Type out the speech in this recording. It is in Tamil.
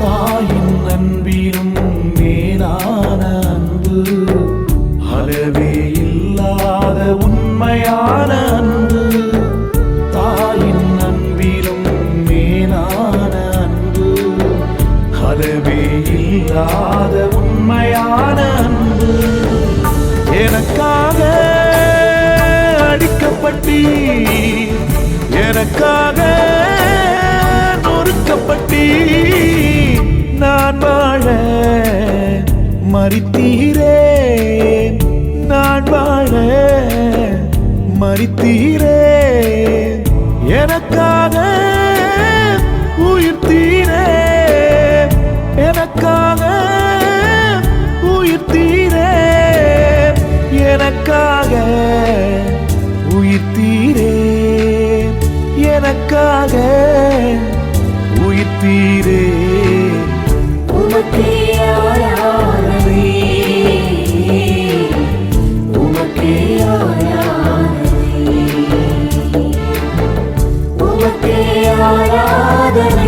தாயின் அன்பிலும் மேலான அன்பு, அளவே இல்லாத உண்மையான அன்பு. தாயின் அன்பிலும் மேலான அன்பு, அளவே இல்லாத உண்மையான அன்பு. எனக்காக அடிக்கப்பட்டீர், எனக்காக நொறுக்கப்பட்டீர். நான் வாழ மரித்தீரே, நான் வாழ மரித்தீரே. எனக்காக உயிர்த்தீரே, எனக்காக உயிர்த்தீரே, எனக்காக உயிர்த்தீரே, எனக்காக உயிர்த்தீரே. உமக்கே ஆராதனை, உமக்கே ஆராதனை, உமக்கே ஆராதனை.